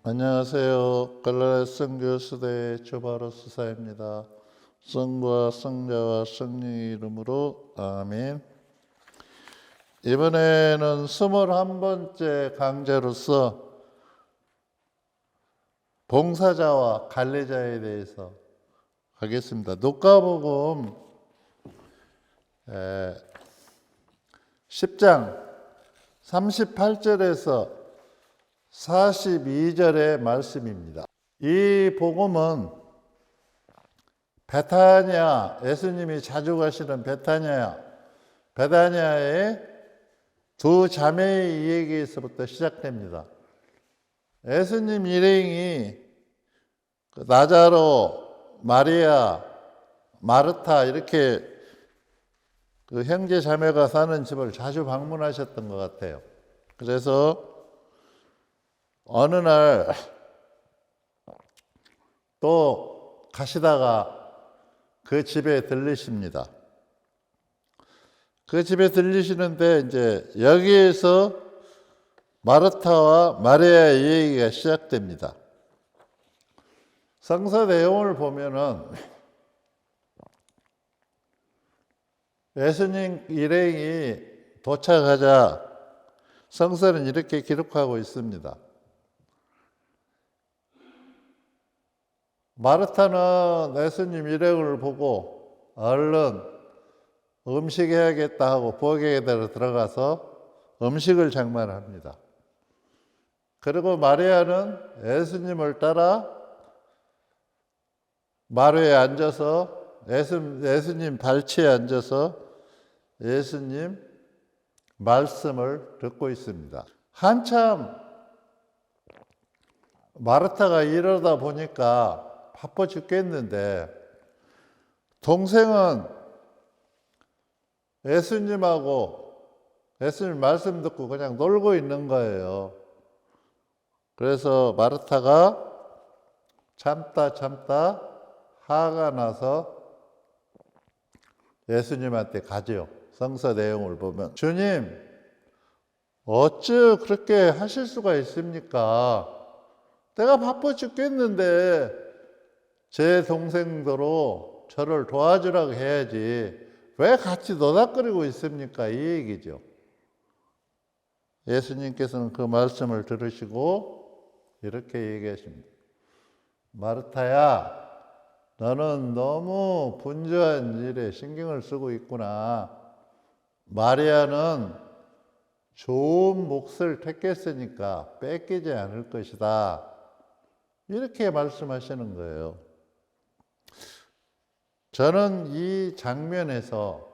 안녕하세요. 갈라데 선교수대 조바로 수사입니다. 성부와 성자와 성령의 이름으로 아멘. 이번에는 21번째 강좌로서 봉사자와 관리자에 대해서 하겠습니다. 누가복음 10장 38절에서 42절의 말씀입니다. 이 복음은 베타냐, 예수님이 자주 가시는 베타냐의 두 자매의 이야기에서부터 시작됩니다. 예수님 일행이 나자로, 마리아, 마르타 이렇게 그 형제 자매가 사는 집을 자주 방문하셨던 것 같아요. 그래서 어느 날 또 가시다가 그 집에 들리십니다. 그 집에 들리시는데 이제 여기에서 마르타와 마리아의 얘기가 시작됩니다. 성서 내용을 보면은 예수님 일행이 도착하자 성서는 이렇게 기록하고 있습니다. 마르타는 예수님 일행을 보고 얼른 음식 해야겠다 하고 부엌에 들어가서 음식을 장만합니다. 그리고 마리아는 예수님을 따라 마루에 앉아서 예수님 발치에 앉아서 예수님 말씀을 듣고 있습니다. 한참 마르타가 이러다 보니까 바빠 죽겠는데 동생은 예수님하고 예수님 말씀 듣고 그냥 놀고 있는 거예요. 그래서 마르타가 참다 화가 나서 예수님한테 가죠. 성서 내용을 보면 주님 어찌 그렇게 하실 수가 있습니까? 내가 바빠 죽겠는데 제 동생들로 저를 도와주라고 해야지 왜 같이 노닥거리고 있습니까? 이 얘기죠. 예수님께서는 그 말씀을 들으시고 이렇게 얘기하십니다. 마르타야, 너는 너무 분주한 일에 신경을 쓰고 있구나. 마리아는 좋은 몫을 택했으니까 뺏기지 않을 것이다. 이렇게 말씀하시는 거예요. 저는 이 장면에서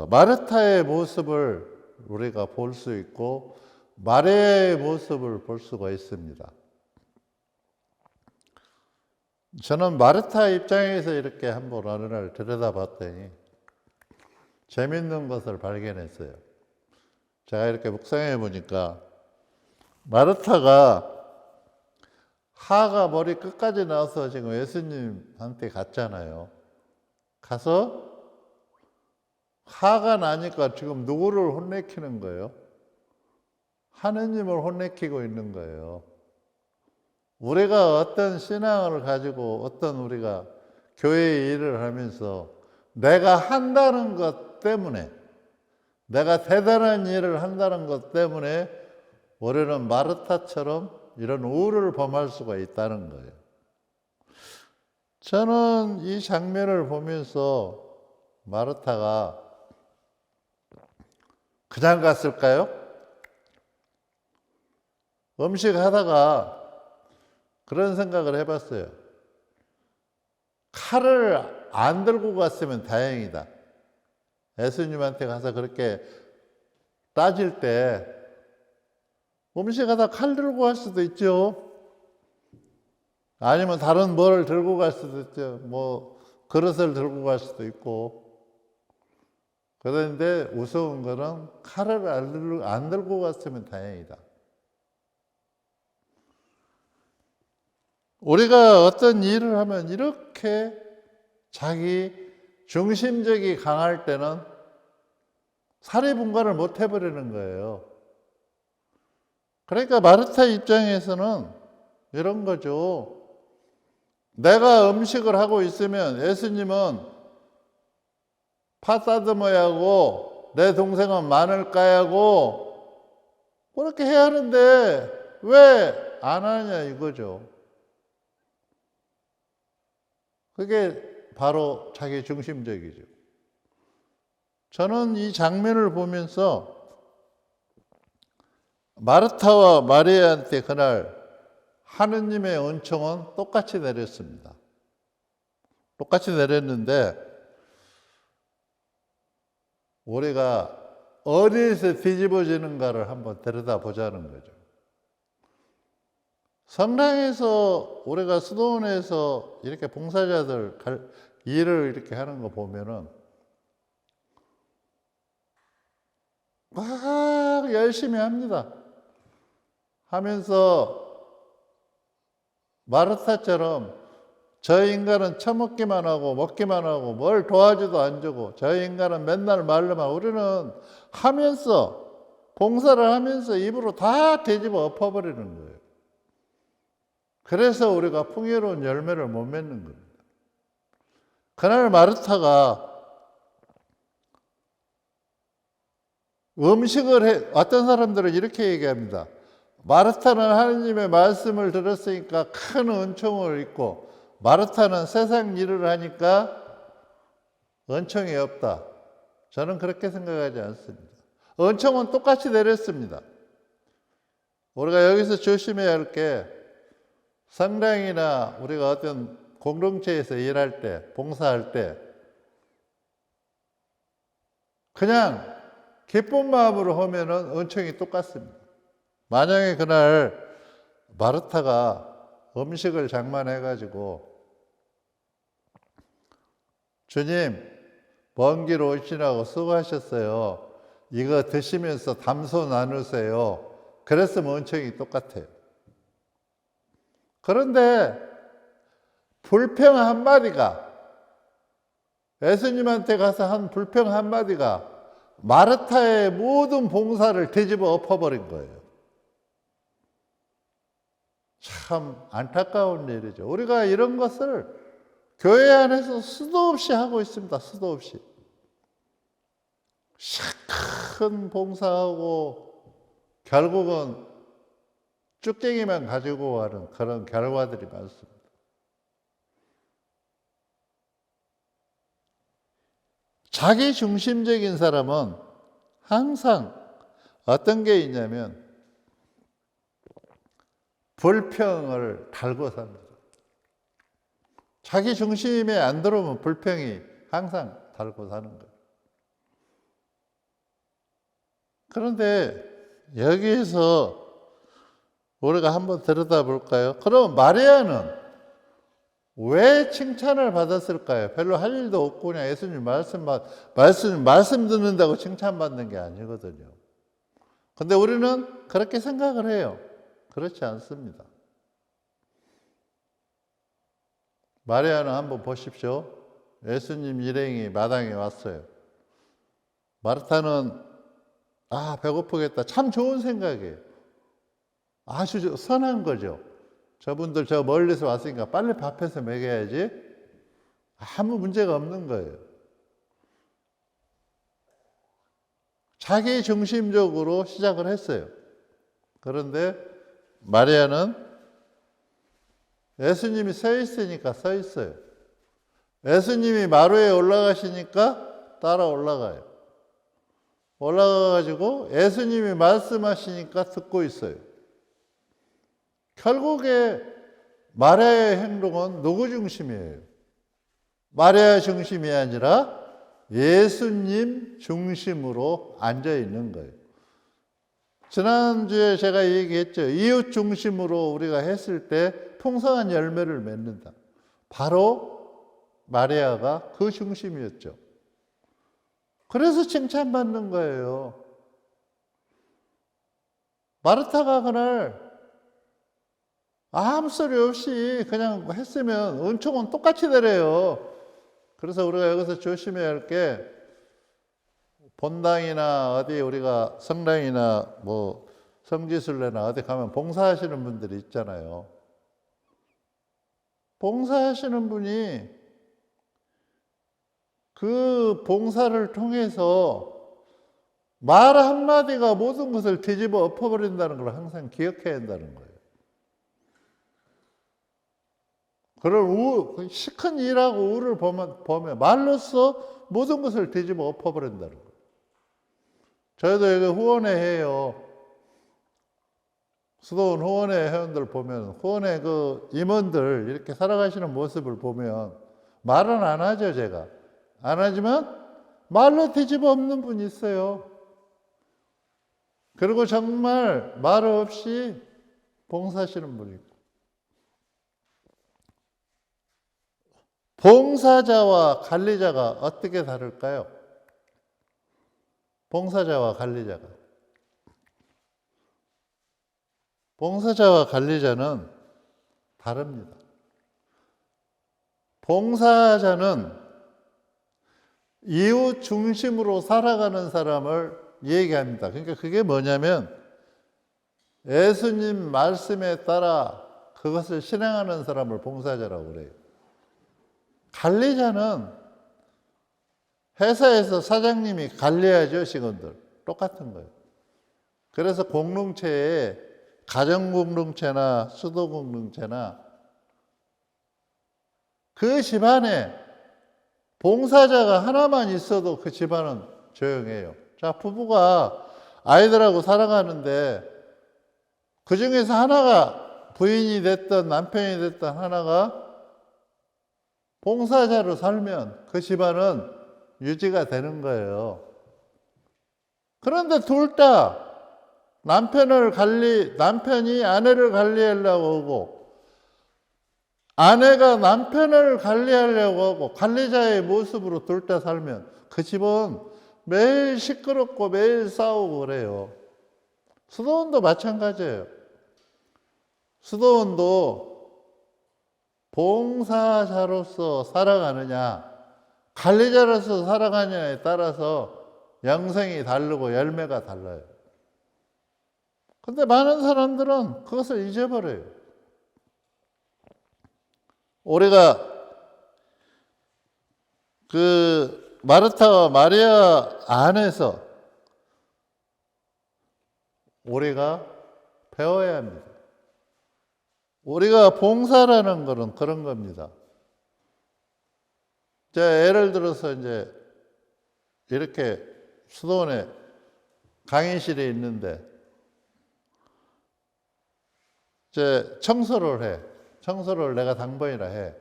마르타의 모습을 우리가 볼 수 있고 마리아의 모습을 볼 수가 있습니다. 저는 마르타 입장에서 이렇게 한번 어느 날 들여다봤더니 재밌는 것을 발견했어요. 제가 이렇게 묵상해 보니까 마르타가 하가 머리 끝까지 나와서 지금 예수님한테 갔잖아요. 가서 화가 나니까 지금 누구를 혼내키는 거예요? 하느님을 혼내키고 있는 거예요. 우리가 어떤 신앙을 가지고 어떤 우리가 교회 일을 하면서 내가 한다는 것 때문에 내가 대단한 일을 한다는 것 때문에 우리는 마르타처럼 이런 우를 범할 수가 있다는 거예요. 저는 이 장면을 보면서 마르타가 그냥 갔을까요? 음식 하다가 그런 생각을 해봤어요. 칼을 안 들고 갔으면 다행이다. 예수님한테 가서 그렇게 따질 때 음식하다 칼 들고 갈 수도 있죠. 아니면 다른 뭘 들고 갈 수도 있죠. 뭐 그릇을 들고 갈 수도 있고. 그런데 우스운 거는 칼을 안 들고 갔으면 다행이다. 우리가 어떤 일을 하면 이렇게 자기 중심적이 강할 때는 사리분간을 못 해버리는 거예요. 그러니까 마르타 입장에서는 이런 거죠. 내가 음식을 하고 있으면 예수님은 파 다듬어야 하고 내 동생은 마늘 까야 하고 그렇게 해야 하는데 왜 안 하냐 이거죠. 그게 바로 자기 중심적이죠. 저는 이 장면을 보면서 마르타와 마리아한테 그날 하느님의 은총은 똑같이 내렸습니다. 똑같이 내렸는데 우리가 어디에서 뒤집어지는가를 한번 들여다보자는 거죠. 성당에서 우리가 수도원에서 이렇게 봉사자들 일을 이렇게 하는 거 보면은 막 열심히 합니다. 하면서 마르타처럼 저 인간은 처먹기만 하고 먹기만 하고 뭘 도와주도 안 주고 저 인간은 맨날 말로만 우리는 하면서 봉사를 하면서 입으로 다 뒤집어 엎어버리는 거예요. 그래서 우리가 풍요로운 열매를 못 맺는 겁니다. 그날 마르타가 어떤 사람들은 이렇게 얘기합니다. 마르타는 하느님의 말씀을 들었으니까 큰 은총을 입고 마르타는 세상 일을 하니까 은총이 없다. 저는 그렇게 생각하지 않습니다. 은총은 똑같이 내렸습니다. 우리가 여기서 조심해야 할 게 성당이나 우리가 어떤 공동체에서 일할 때, 봉사할 때 그냥 기쁜 마음으로 하면은 은총이 똑같습니다. 만약에 그날 마르타가 음식을 장만해가지고 주님 먼 길 오시라고 수고하셨어요. 이거 드시면서 담소 나누세요. 그랬으면 은총이 똑같아요. 그런데 불평 한마디가 예수님한테 가서 한 불평 한마디가 마르타의 모든 봉사를 뒤집어 엎어버린 거예요. 참 안타까운 일이죠. 우리가 이런 것을 교회 안에서 수도 없이 하고 있습니다. 수도 없이. 큰 봉사하고 결국은 쭉쟁이만 가지고 가는 그런 결과들이 많습니다. 자기 중심적인 사람은 항상 어떤 게 있냐면 불평을 달고 삽니다. 자기 중심에 안 들어오면 불평이 항상 달고 사는 거예요. 그런데 여기에서 우리가 한번 들여다볼까요? 그럼 마리아는 왜 칭찬을 받았을까요? 별로 할 일도 없고 그냥 예수님 말씀 듣는다고 칭찬받는 게 아니거든요. 근데 우리는 그렇게 생각을 해요. 그렇지 않습니다. 마리아는 한번 보십시오. 예수님 일행이 마당에 왔어요. 마르타는 배고프겠다. 참 좋은 생각이에요. 아주 선한 거죠. 저분들 저 멀리서 왔으니까 빨리 밥해서 먹여야지. 아무 문제가 없는 거예요. 자기 중심적으로 시작을 했어요. 그런데 마리아는 예수님이 서 있으니까 서 있어요. 예수님이 마루에 올라가시니까 따라 올라가요. 올라가가지고 예수님이 말씀하시니까 듣고 있어요. 결국에 마리아의 행동은 누구 중심이에요? 마리아 중심이 아니라 예수님 중심으로 앉아 있는 거예요. 지난주에 제가 얘기했죠. 이웃 중심으로 우리가 했을 때 풍성한 열매를 맺는다. 바로 마리아가 그 중심이었죠. 그래서 칭찬받는 거예요. 마르타가 그날 아무 소리 없이 그냥 했으면 은총은 똑같이 내려요. 그래서 우리가 여기서 조심해야 할 게 본당이나 어디 우리가 성당이나 성지순례나 어디 가면 봉사하시는 분들이 있잖아요. 봉사하시는 분이 그 봉사를 통해서 말 한마디가 모든 것을 뒤집어 엎어버린다는 걸 항상 기억해야 한다는 거예요. 그런 시큰 일하고 우를 보면 말로써 모든 것을 뒤집어 엎어버린다는 거예요. 저희도 여기 후원회 해요. 수도원 후원회 회원들 보면 후원회 그 임원들 이렇게 살아가시는 모습을 보면 말은 안 하죠, 제가. 안 하지만 말로 뒤집어 엎는 분이 있어요. 그리고 정말 말 없이 봉사하시는 분이 있고. 봉사자와 관리자가 어떻게 다를까요? 봉사자와 관리자가. 봉사자와 관리자는 다릅니다. 봉사자는 이웃 중심으로 살아가는 사람을 얘기합니다. 그러니까 그게 뭐냐면 예수님 말씀에 따라 그것을 실행하는 사람을 봉사자라고 그래요. 관리자는 회사에서 사장님이 관리하죠, 직원들. 똑같은 거예요. 그래서 공동체에 가정공동체나 수도공동체나 그 집안에 봉사자가 하나만 있어도 그 집안은 조용해요. 자, 부부가 아이들하고 살아가는데 그 중에서 하나가 부인이 됐든 남편이 됐든 하나가 봉사자로 살면 그 집안은 유지가 되는 거예요. 그런데 둘 다 남편이 아내를 관리하려고 하고 아내가 남편을 관리하려고 하고 관리자의 모습으로 둘 다 살면 그 집은 매일 시끄럽고 매일 싸우고 그래요. 수도원도 마찬가지예요. 수도원도 봉사자로서 살아가느냐 관리자로서 살아가느냐에 따라서 영성이 다르고 열매가 달라요. 근데 많은 사람들은 그것을 잊어버려요. 우리가 그 마르타와 마리아 안에서 우리가 배워야 합니다. 우리가 봉사라는 것은 그런 겁니다. 제가 예를 들어서 이제 이렇게 수도원에 강의실이 있는데 이제 청소를 해. 청소를 내가 당번이라 해.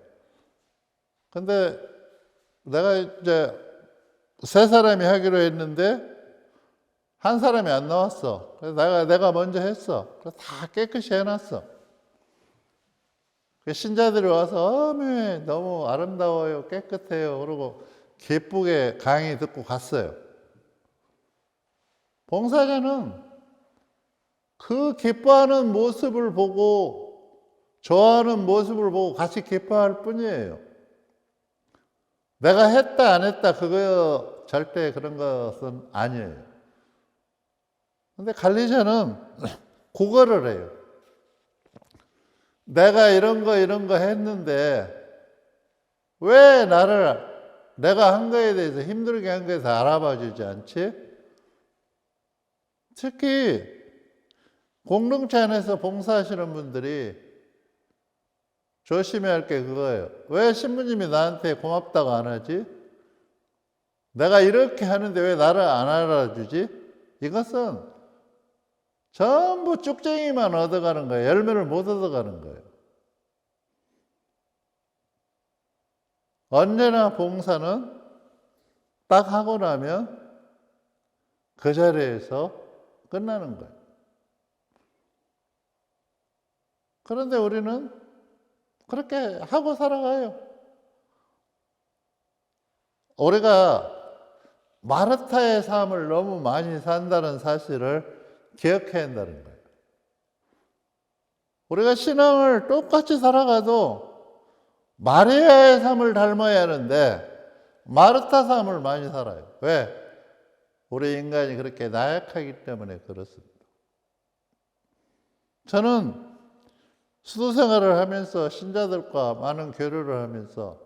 근데 내가 이제 세 사람이 하기로 했는데 한 사람이 안 나왔어. 그래서 내가 먼저 했어. 그래서 다 깨끗이 해놨어. 신자들이 와서 너무 아름다워요, 깨끗해요. 그러고 기쁘게 강의 듣고 갔어요. 봉사자는 그 기뻐하는 모습을 보고 좋아하는 모습을 보고 같이 기뻐할 뿐이에요. 내가 했다 안 했다 그거 절대 그런 것은 아니에요. 근데 관리자는 그거를 해요. 내가 이런 거 했는데 왜 내가 한 거에 대해서 힘들게 한 거에 대해서 알아봐 주지 않지? 특히 공동체 안에서 봉사하시는 분들이 조심해야 할 게 그거예요. 왜 신부님이 나한테 고맙다고 안 하지? 내가 이렇게 하는데 왜 나를 안 알아주지? 이것은 전부 쭉쟁이만 얻어가는 거예요. 열매를 못 얻어가는 거예요. 언제나 봉사는 딱 하고 나면 그 자리에서 끝나는 거예요. 그런데 우리는 그렇게 하고 살아가요. 우리가 마르타의 삶을 너무 많이 산다는 사실을 기억해야 한다는 거예요. 우리가 신앙을 똑같이 살아가도 마리아의 삶을 닮아야 하는데 마르타 삶을 많이 살아요. 왜? 우리 인간이 그렇게 나약하기 때문에 그렇습니다. 저는 수도 생활을 하면서 신자들과 많은 교류를 하면서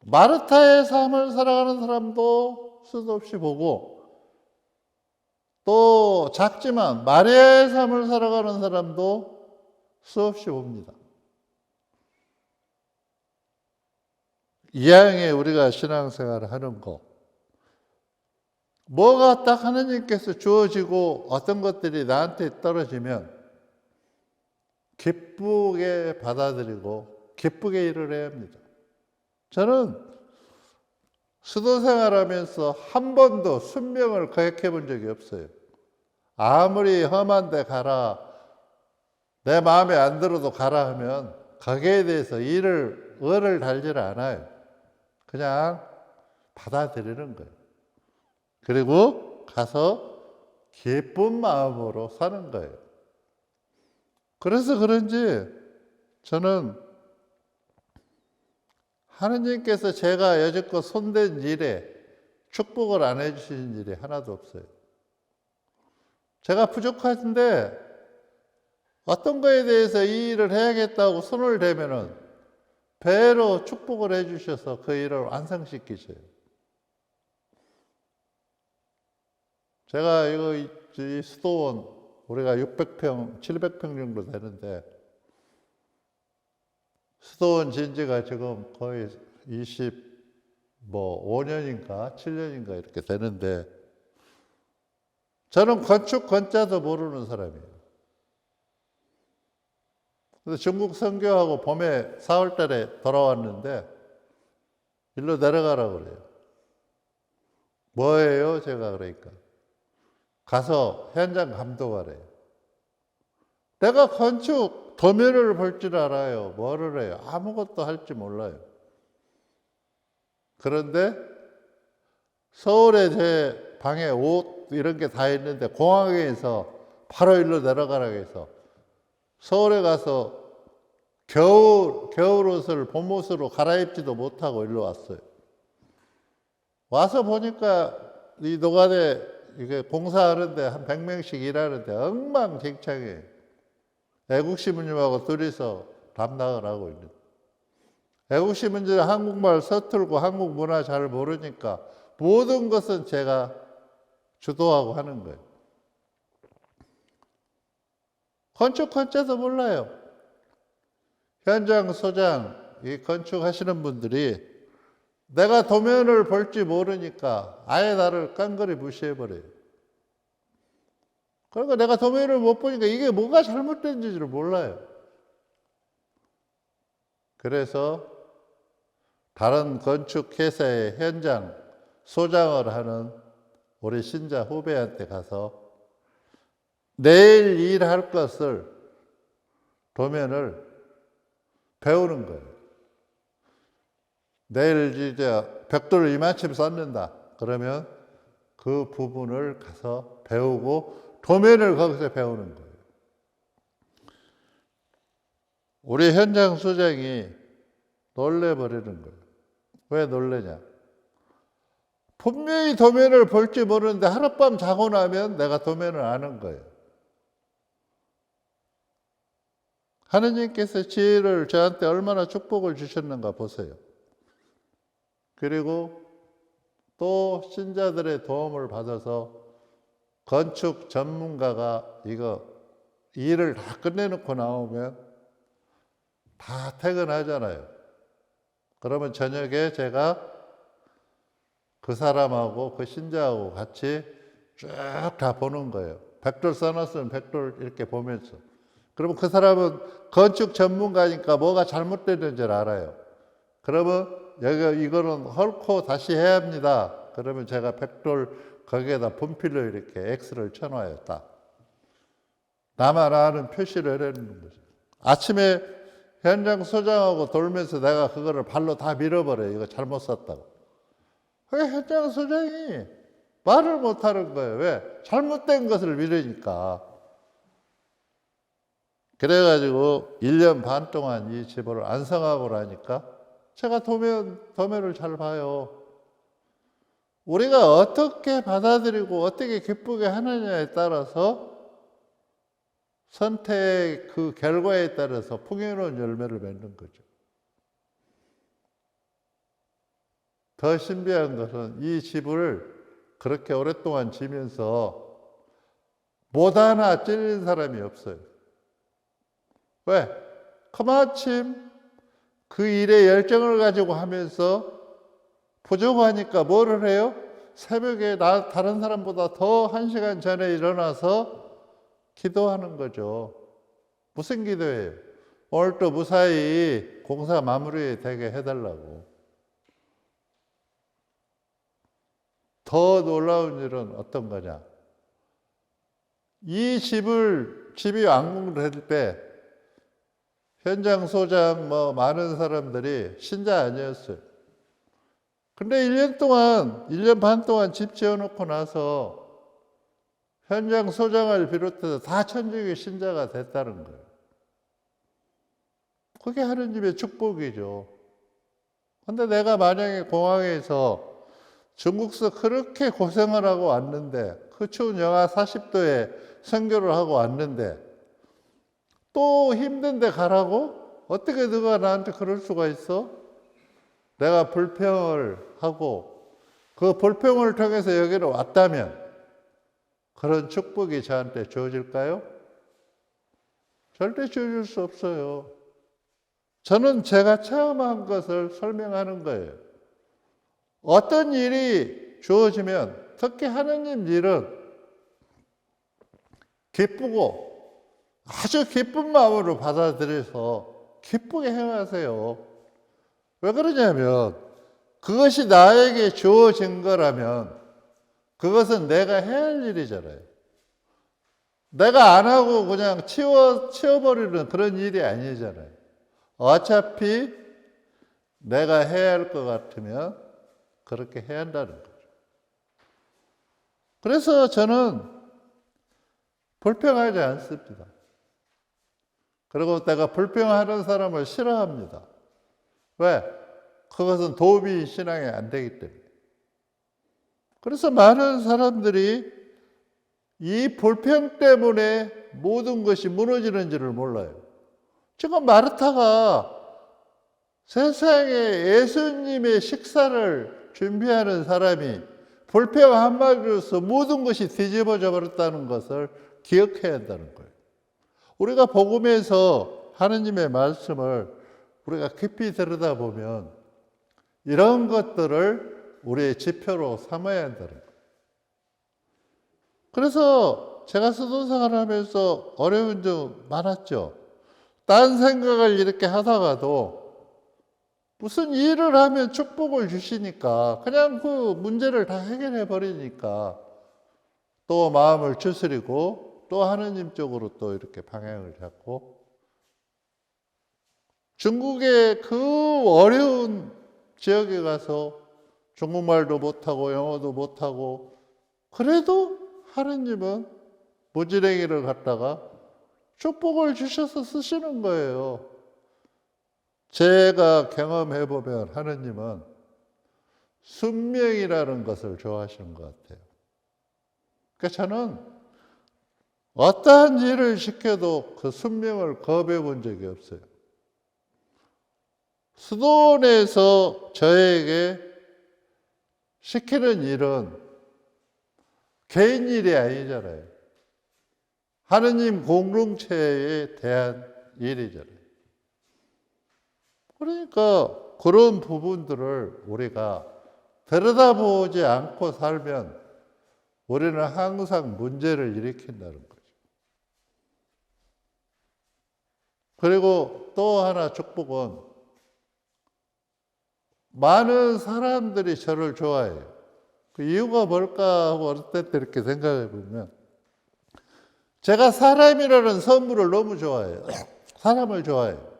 마르타의 삶을 살아가는 사람도 수도 없이 보고, 또 작지만 마리아의 삶을 살아가는 사람도 수없이 봅니다. 이왕에 우리가 신앙생활을 하는 거, 뭐가 딱 하나님께서 주어지고 어떤 것들이 나한테 떨어지면 기쁘게 받아들이고 기쁘게 일을 해야 합니다. 저는 수도 생활하면서 한 번도 순명을 거역해 본 적이 없어요. 아무리 험한 데 가라, 내 마음에 안 들어도 가라 하면 거기에 대해서 을을 달지를 않아요. 그냥 받아들이는 거예요. 그리고 가서 기쁜 마음으로 사는 거예요. 그래서 그런지 저는 하느님께서 제가 여지껏 손댄 일에 축복을 안 해주신 일이 하나도 없어요. 제가 부족한데 어떤 거에 대해서 이 일을 해야겠다고 손을 대면은 배로 축복을 해주셔서 그 일을 완성시키셔요. 제가 이 수도원 우리가 600평, 700평 정도 되는데 수도원 진지가 지금 거의 5년인가 7년인가 이렇게 되는데 저는 건축 건자도 모르는 사람이에요. 그래서 중국 선교하고 봄에 4월 달에 돌아왔는데 일로 내려가라고 그래요. 뭐예요? 제가 그러니까 가서 현장 감독하래요. 내가 건축 도면을 볼 줄 알아요. 뭐를 해요? 아무것도 할지 몰라요. 그런데 서울에 제 방에 옷 이런 게 다 있는데 공항에서 바로 일로 내려가라고 해서 서울에 가서 겨울 옷을 봄 옷으로 갈아입지도 못하고 일로 왔어요. 와서 보니까 이 노가대 이게 공사하는데 한 100명씩 일하는데 엉망진창이에요. 애국시민님하고 둘이서 담당을 하고 있는. 애국시민들은 한국말 서툴고 한국 문화 잘 모르니까 모든 것은 제가 주도하고 하는 거예요. 건축 건자도 몰라요. 현장 소장, 이 건축하시는 분들이 내가 도면을 볼지 모르니까 아예 나를 깡그리 무시해버려요. 그러니까 내가 도면을 못 보니까 이게 뭐가 잘못된지를 몰라요. 그래서 다른 건축회사의 현장 소장을 하는 우리 신자 후배한테 가서 내일 일할 것을 도면을 배우는 거예요. 내일 이제 벽돌을 이만큼 쌓는다. 그러면 그 부분을 가서 배우고 도면을 거기서 배우는 거예요. 우리 현장 소장이 놀래버리는 거예요. 왜 놀래냐? 분명히 도면을 볼지 모르는데 하룻밤 자고 나면 내가 도면을 아는 거예요. 하느님께서 지혜를 저한테 얼마나 축복을 주셨는가 보세요. 그리고 또 신자들의 도움을 받아서 건축 전문가가 이거 일을 다 끝내놓고 나오면 다 퇴근하잖아요. 그러면 저녁에 제가 그 사람하고 그 신자하고 같이 쭉 다 보는 거예요. 벽돌 써놨으면 벽돌 이렇게 보면서. 그러면 그 사람은 건축 전문가니까 뭐가 잘못됐는지 알아요. 그러면 이거는 헐고 다시 해야 합니다. 그러면 제가 벽돌 거기에다 분필로 이렇게 X를 쳐놔요. 딱. 나만 아는 표시를 해내는 거죠. 아침에 현장 소장하고 돌면서 내가 그거를 발로 다 밀어버려요. 이거 잘못 썼다고. 왜 현장 소장이 말을 못하는 거예요. 왜? 잘못된 것을 밀으니까. 그래가지고 1년 반 동안 이 집을 안성하고 나니까 제가 도면을 잘 봐요. 우리가 어떻게 받아들이고 어떻게 기쁘게 하느냐에 따라서 선택 그 결과에 따라서 풍요로운 열매를 맺는 거죠. 더 신비한 것은 이 집을 그렇게 오랫동안 지면서 못 하나 찔린 사람이 없어요. 왜? 그마침 그 일에 열정을 가지고 하면서 부족하니까 뭐를 해요? 새벽에 다른 사람보다 더 1시간 전에 일어나서 기도하는 거죠. 무슨 기도예요? 오늘 또 무사히 공사 마무리 되게 해달라고. 더 놀라운 일은 어떤 거냐? 이 집이 완공될 때 현장 소장 많은 사람들이 신자 아니었어요. 근데 1년 반 동안 집 지어놓고 나서 현장 소장을 비롯해서 다 천주교 신자가 됐다는 거예요. 그게 하느님의 축복이죠. 근데 내가 만약에 공항에서 중국서 그렇게 고생을 하고 왔는데, 그 추운 영하 40도에 선교를 하고 왔는데 또 힘든데 가라고? 어떻게 누가 나한테 그럴 수가 있어? 내가 불평을 하고 그 불평을 통해서 여기로 왔다면 그런 축복이 저한테 주어질까요? 절대 주어질 수 없어요. 저는 제가 체험한 것을 설명하는 거예요. 어떤 일이 주어지면, 특히 하느님 일은 기쁘고 아주 기쁜 마음으로 받아들여서 기쁘게 행하세요. 왜 그러냐면 그것이 나에게 주어진 거라면 그것은 내가 해야 할 일이잖아요. 내가 안 하고 그냥 치워버리는 그런 일이 아니잖아요. 어차피 내가 해야 할 것 같으면 그렇게 해야 한다는 거죠. 그래서 저는 불평하지 않습니다. 그리고 내가 불평하는 사람을 싫어합니다. 왜? 그것은 도움이 신앙에 안 되기 때문에. 그래서 많은 사람들이 이 불평 때문에 모든 것이 무너지는지를 몰라요. 지금 마르타가 세상에 예수님의 식사를 준비하는 사람이 불평 한마디로서 모든 것이 뒤집어져 버렸다는 것을 기억해야 한다는 거예요. 우리가 복음에서 하느님의 말씀을 우리가 깊이 들여다보면 이런 것들을 우리의 지표로 삼아야 한다는 거예요. 그래서 제가 수도생활을 하면서 어려운 점 많았죠. 딴 생각을 이렇게 하다가도 무슨 일을 하면 축복을 주시니까 그냥 그 문제를 다 해결해 버리니까 또 마음을 추스리고 또 하느님 쪽으로 또 이렇게 방향을 잡고, 중국의 그 어려운 지역에 가서 중국말도 못하고 영어도 못하고 그래도 하느님은 무지랭이를 갖다가 축복을 주셔서 쓰시는 거예요. 제가 경험해 보면 하느님은 순명이라는 것을 좋아하시는 것 같아요. 그러니까 저는 어떠한 일을 시켜도 그 순명을 거부해 본 적이 없어요. 수도원에서 저에게 시키는 일은 개인 일이 아니잖아요. 하느님 공동체에 대한 일이잖아요. 그러니까 그런 부분들을 우리가 들여다보지 않고 살면 우리는 항상 문제를 일으킨다는 거죠. 그리고 또 하나 축복은 많은 사람들이 저를 좋아해요. 그 이유가 뭘까 하고 어릴 때 이렇게 생각해 보면 제가 사람이라는 선물을 너무 좋아해요. 사람을 좋아해요.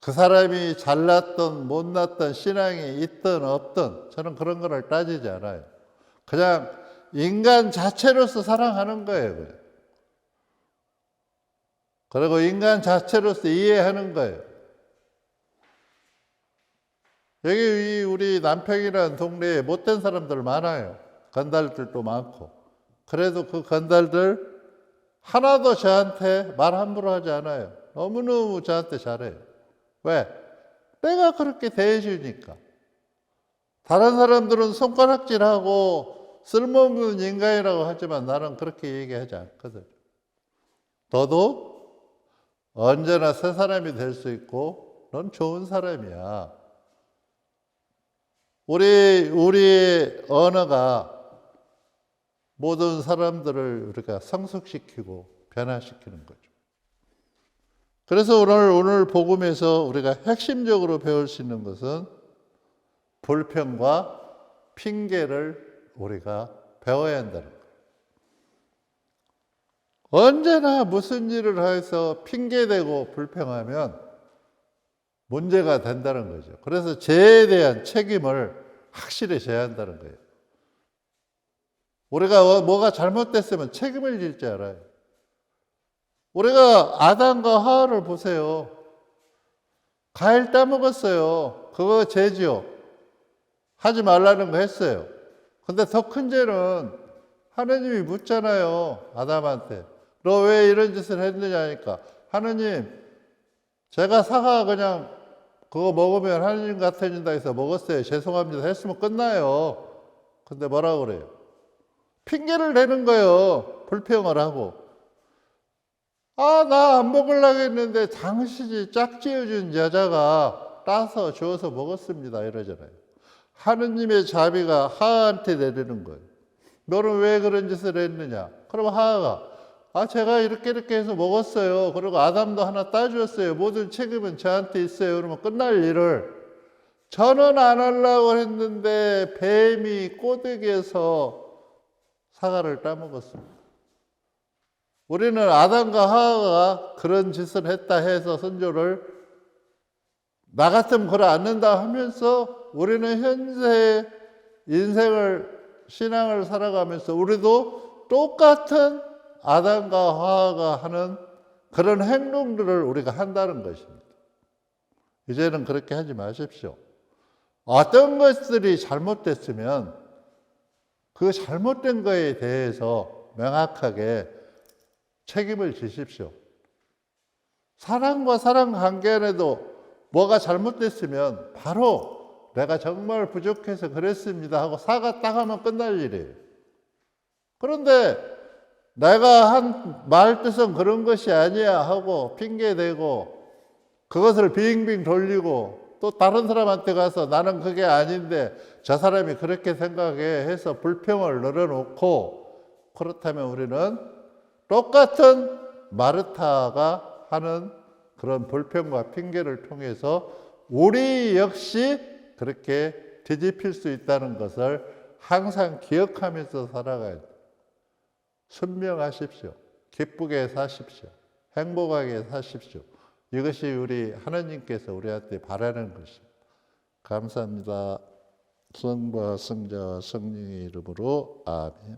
그 사람이 잘났던 못났던 신앙이 있든 없든 저는 그런 거를 따지지 않아요. 그냥 인간 자체로서 사랑하는 거예요. 그리고 인간 자체로서 이해하는 거예요. 여기 우리 남평이라는 동네에 못된 사람들 많아요. 건달들도 많고. 그래도 그 건달들 하나도 저한테 말 함부로 하지 않아요. 너무너무 저한테 잘해요. 왜? 내가 그렇게 대해주니까. 다른 사람들은 손가락질하고 쓸모없는 인간이라고 하지만 나는 그렇게 얘기하지 않거든. 너도 언제나 새 사람이 될 수 있고 넌 좋은 사람이야. 우리의 언어가 모든 사람들을 우리가 성숙시키고 변화시키는 거죠. 그래서 오늘 복음에서 우리가 핵심적으로 배울 수 있는 것은 불평과 핑계를 우리가 배워야 한다는 거예요. 언제나 무슨 일을 해서 핑계대고 불평하면 문제가 된다는 거죠. 그래서 죄에 대한 책임을 확실히 져야 한다는 거예요. 우리가 뭐가 잘못됐으면 책임을 질 줄 알아요. 우리가 아담과 하와를 보세요. 과일 따먹었어요. 그거 죄지요. 하지 말라는 거 했어요. 근데 더 큰 죄는 하느님이 묻잖아요. 아담한테. 너 왜 이런 짓을 했느냐 하니까 하느님 제가 사과 그냥 그거 먹으면 하느님 같아진다 해서 먹었어요. 죄송합니다. 했으면 끝나요. 근데 뭐라고 그래요? 핑계를 대는 거예요. 불평을 하고. 아, 나 안 먹으려고 했는데 당신이 짝지어준 여자가 따서 주어서 먹었습니다. 이러잖아요. 하느님의 자비가 하와한테 내리는 거예요. 너는 왜 그런 짓을 했느냐? 그럼 하와가 제가 이렇게 해서 먹었어요. 그리고 아담도 하나 따주었어요. 모든 책임은 저한테 있어요. 그러면 끝날 일을 저는 안 하려고 했는데 뱀이 꼬드기에서 사과를 따먹었습니다. 우리는 아담과 하와가 그런 짓을 했다 해서 선조를 나 같으면 그래 않는다 하면서 우리는 현세의 인생을 신앙을 살아가면서 우리도 똑같은 아담과 하와가 하는 그런 행동들을 우리가 한다는 것입니다. 이제는 그렇게 하지 마십시오. 어떤 것들이 잘못됐으면 그 잘못된 거에 대해서 명확하게 책임을 지십시오. 사랑과 사랑 관계 안에도 뭐가 잘못됐으면 바로 내가 정말 부족해서 그랬습니다 하고 사과 딱 하면 끝날 일이에요. 그런데 내가 한 말 뜻은 그런 것이 아니야 하고 핑계대고 그것을 빙빙 돌리고 또 다른 사람한테 가서 나는 그게 아닌데 저 사람이 그렇게 생각해 해서 불평을 늘어놓고 그렇다면 우리는 똑같은 마르타가 하는 그런 불평과 핑계를 통해서 우리 역시 그렇게 뒤집힐 수 있다는 것을 항상 기억하면서 살아가야 돼요. 순명하십시오. 기쁘게 사십시오. 행복하게 사십시오. 이것이 우리 하나님께서 우리한테 바라는 것입니다. 감사합니다. 성부와 성자와 성령의 이름으로 아멘.